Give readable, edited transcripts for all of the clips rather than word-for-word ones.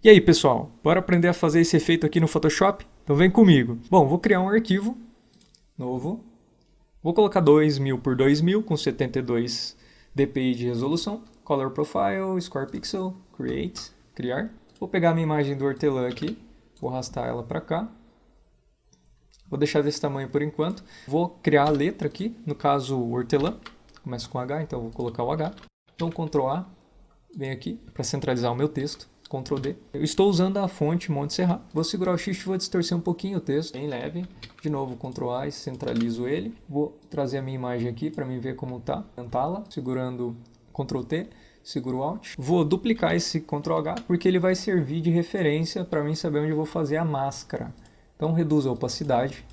E aí, pessoal, bora aprender a fazer esse efeito aqui no Photoshop? Então vem comigo. Bom, vou criar um arquivo novo. Vou colocar 2000 por 2000 com 72 dpi de resolução. Color Profile, Square Pixel, Create, criar. Vou pegar a minha imagem do hortelã aqui, vou arrastar ela para cá. Vou deixar desse tamanho por enquanto. Vou criar a letra aqui, no caso o hortelã. Começa com H, então vou colocar o H. Então Ctrl A, venho aqui para centralizar o meu texto. Ctrl D. Eu estou usando a fonte Monte Serra. Vou segurar o Shift e vou distorcer um pouquinho o texto, bem leve. De novo, Ctrl A e centralizo ele. Vou trazer a minha imagem aqui para mim ver como está. Aumentá-la, segurando Ctrl T, seguro Alt. Vou duplicar esse Ctrl H porque ele vai servir de referência para mim saber onde eu vou fazer a máscara. Então reduzo a opacidade.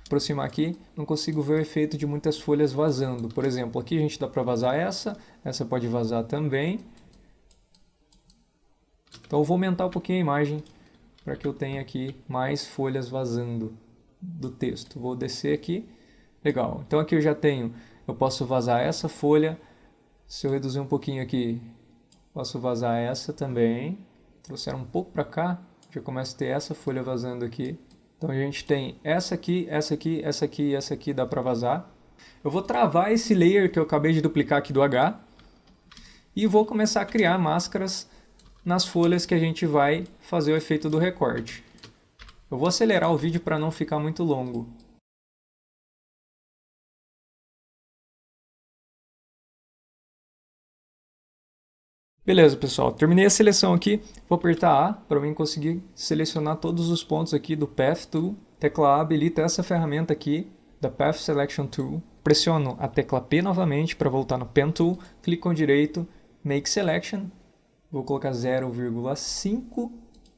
Aproximar aqui, não consigo ver o efeito de muitas folhas vazando. Por exemplo, aqui a gente dá para vazar essa pode vazar também. Então eu vou aumentar um pouquinho a imagem para que eu tenha aqui mais folhas vazando do texto. Vou descer aqui. Legal. Então aqui eu posso vazar essa folha. Se eu reduzir um pouquinho aqui, posso vazar essa também. Trouxer um pouco para cá, já começa a ter essa folha vazando aqui. Então a gente tem essa aqui, essa aqui, essa aqui e essa aqui dá para vazar. Eu vou travar esse layer que eu acabei de duplicar aqui do H. E vou começar a criar máscaras nas folhas que a gente vai fazer o efeito do recorte. Eu vou acelerar o vídeo para não ficar muito longo. Beleza, pessoal. Terminei a seleção aqui. Vou apertar A para mim conseguir selecionar todos os pontos aqui do Path Tool. Tecla A habilita essa ferramenta aqui, da Path Selection Tool. Pressiono a tecla P novamente para voltar no Pen Tool. Clico com direito, Make Selection. Vou colocar 0,5.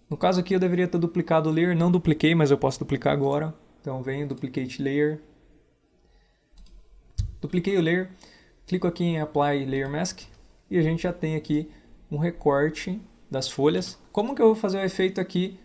No caso aqui eu deveria ter duplicado o layer. Não dupliquei, mas eu posso duplicar agora. Então venho, Duplicate Layer. Dupliquei o layer. Clico aqui em Apply Layer Mask. E a gente já tem aqui um recorte das folhas. Como que eu vou fazer o efeito aqui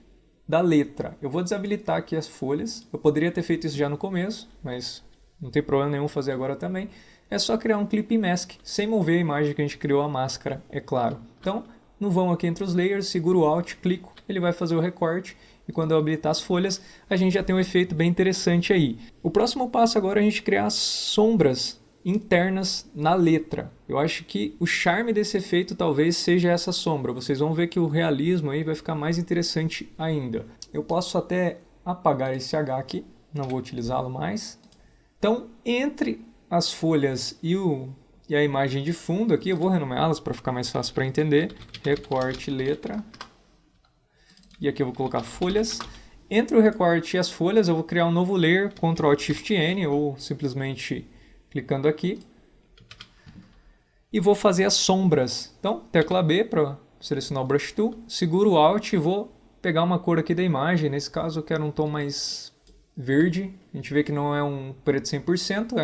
da letra? Eu vou desabilitar aqui as folhas. Eu poderia ter feito isso já no começo, mas não tem problema nenhum fazer agora também. É só criar um Clip Mask, sem mover a imagem que a gente criou a máscara, é claro. Então, no vão aqui entre os layers, seguro o Alt, clico, ele vai fazer o recorte. E quando eu habilitar as folhas, a gente já tem um efeito bem interessante aí. O próximo passo agora é a gente criar as sombras internas na letra. Eu acho que o charme desse efeito talvez seja essa sombra. Vocês vão ver que o realismo aí vai ficar mais interessante ainda. Eu posso até apagar esse H aqui, não vou utilizá-lo mais. Então, entre as folhas e a imagem de fundo aqui, eu vou renomeá-las para ficar mais fácil para entender. Recorte letra. E aqui eu vou colocar folhas. Entre o recorte e as folhas eu vou criar um novo layer, Ctrl Shift N, ou simplesmente clicando aqui, e vou fazer as sombras. Então, tecla B para selecionar o Brush Tool, seguro o Alt e vou pegar uma cor aqui da imagem. Nesse caso eu quero um tom mais verde. A gente vê que não é um preto 100%,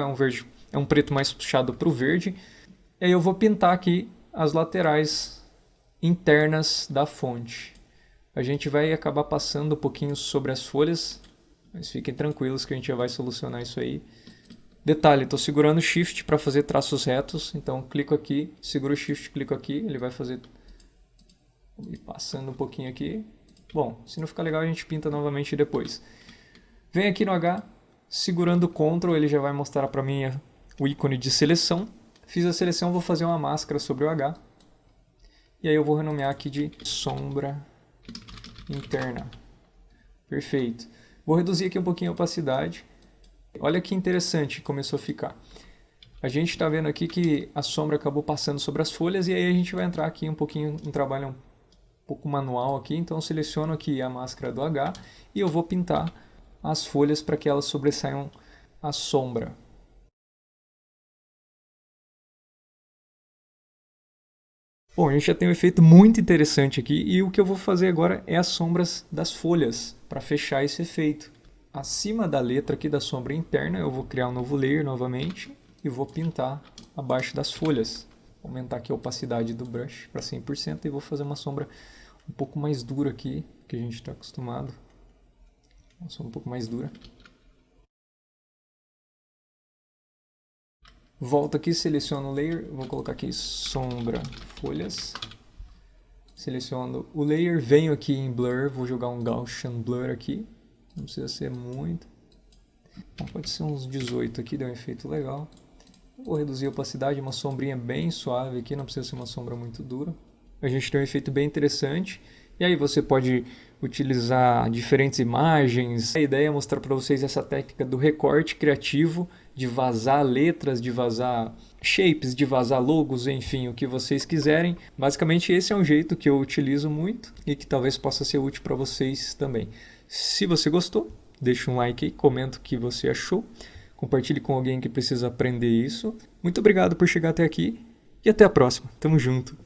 é um preto mais puxado para o verde. E aí eu vou pintar aqui as laterais internas da fonte. A gente vai acabar passando um pouquinho sobre as folhas, mas fiquem tranquilos que a gente já vai solucionar isso aí. Detalhe, estou segurando o Shift para fazer traços retos, então clico aqui, seguro o Shift, clico aqui, ele vai fazer... Vou ir passando um pouquinho aqui. Bom, se não ficar legal a gente pinta novamente depois. Vem aqui no H, segurando o Ctrl, ele já vai mostrar para mim o ícone de seleção. Fiz a seleção, vou fazer uma máscara sobre o H. E aí eu vou renomear aqui de sombra interna. Perfeito. Vou reduzir aqui um pouquinho a opacidade. Olha que interessante começou a ficar. A gente está vendo aqui que a sombra acabou passando sobre as folhas e aí a gente vai entrar aqui um pouquinho, um trabalho um pouco manual aqui. Então eu seleciono aqui a máscara do H e eu vou pintar as folhas para que elas sobressaiam a sombra. Bom, a gente já tem um efeito muito interessante aqui e o que eu vou fazer agora é as sombras das folhas para fechar esse efeito. Acima da letra aqui da sombra interna eu vou criar um novo layer novamente e vou pintar abaixo das folhas. Vou aumentar aqui a opacidade do brush para 100% e vou fazer uma sombra um pouco mais dura aqui, que a gente está acostumado. Uma sombra um pouco mais dura. Volto aqui, seleciono o layer, vou colocar aqui sombra folhas. Seleciono o layer, venho aqui em Blur, vou jogar um Gaussian Blur aqui. Não precisa ser muito. Então, pode ser uns 18 aqui, deu um efeito legal. Vou reduzir a opacidade, uma sombrinha bem suave aqui, não precisa ser uma sombra muito dura. A gente tem um efeito bem interessante. E aí você pode utilizar diferentes imagens. A ideia é mostrar para vocês essa técnica do recorte criativo, de vazar letras, de vazar shapes, de vazar logos, enfim, o que vocês quiserem. Basicamente esse é um jeito que eu utilizo muito e que talvez possa ser útil para vocês também. Se você gostou, deixa um like aí, comenta o que você achou. Compartilhe com alguém que precisa aprender isso. Muito obrigado por chegar até aqui e até a próxima. Tamo junto.